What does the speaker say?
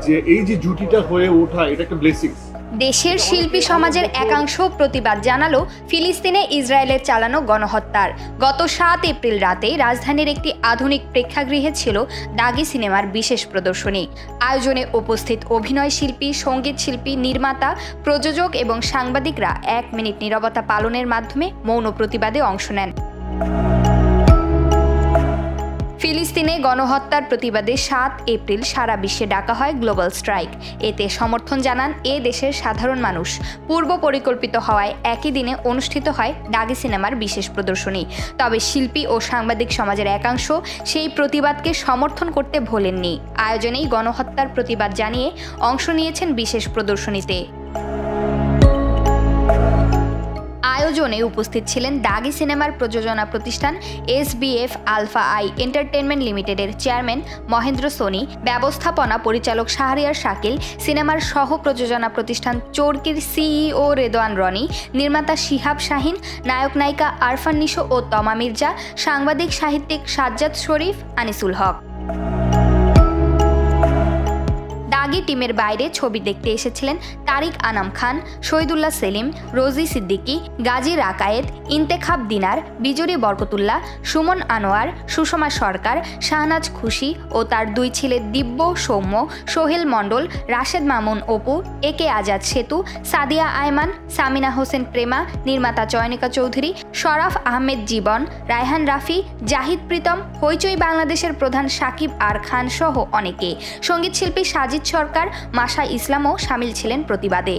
যে এই যে জুটিটা হয়ে ওঠা এটা একটা ব্লেসিং। দেশের শিল্পী সমাজের একাংশ প্রতিবাদ জানালো ফিলিস্তিনে ইসরায়েলের চালানো গণহত্যার। গত 7 এপ্রিল রাতে রাজধানীর একটি আধুনিক প্রেক্ষাগৃহে ছিল দাগি সিনেমার বিশেষ প্রদর্শনী। আয়োজনে উপস্থিত অভিনয় শিল্পী, সঙ্গীত শিল্পী, নির্মাতা, প্রযোজক এবং সাংবাদিকরা 1 মিনিট নীরবতা পালনের মাধ্যমে মৌন প্রতিবাদে অংশ নেন। ফিলিস্তিনে গণহত্যার প্রতিবাদে 7 এপ্রিল সারা বিশ্বে ডাকা হয় গ্লোবাল স্ট্রাইক। এতে সমর্থন জানান এ দেশের সাধারণ মানুষ। পূর্ব পরিকল্পিত হওয়ায় একই দিনে অনুষ্ঠিত হয় দাগি সিনেমার বিশেষ প্রদর্শনী। তবে শিল্পী ও সাংবাদিক সমাজের একাংশ সেই প্রতিবাদকে সমর্থন করতে ভোলেননি। আয়োজনেই গণহত্যার প্রতিবাদ জানিয়ে অংশ নিয়েছেন বিশেষ প্রদর্শনীতে। আয়োজনে উপস্থিত ছিলেন দাগি সিনেমার প্রযোজনা প্রতিষ্ঠান SBF আলফা আই এন্টারটেইনমেন্ট লিমিটেডের চেয়ারম্যান মহেন্দ্র সোনি, ব্যবস্থাপনা পরিচালক শাহরিয়ার শাকিল, সিনেমার সহ প্রযোজনা প্রতিষ্ঠান চরকির CEO রেদওয়ান রনি, নির্মাতা শিহাব শাহিন, নায়ক নায়িকা আরফান নিশো ও তমা মির্জা, সাংবাদিক সাহিত্যিক সাজ্জাদ শরীফ, আনিসুল হক। দাগি টিমের বাইরে ছবি দেখতে এসেছিলেন তারিক আনাম খান, শহীদুল্লাহ সেলিম, রোজি সিদ্দিকী, গাজী রাকায়েত, ইন্তেখাব দিনার, বিজরি বরকতুল্লাহ, সুমন আনোয়ার, সুষমা সরকার, শাহনাজ খুশি ও তার 2 ছেলে দিব্য, সৌম্য, সোহেল মণ্ডল, রাশেদ মামুন অপু, AK আজাদ সেতু, সাদিয়া আয়মান, সামিনা হোসেন প্রেমা, নির্মাতা চয়নিকা চৌধুরী, শরাফ আহমেদ জীবন, রায়হান রাফি, জাহিদ প্রীতম, হইচই বাংলাদেশের প্রধান সাকিব আর খান সহ অনেকে। সঙ্গীত শিল্পী সাজিদ সরকার, মাশা ইসলামও শামিল ছিলেন প্রতিবাদে।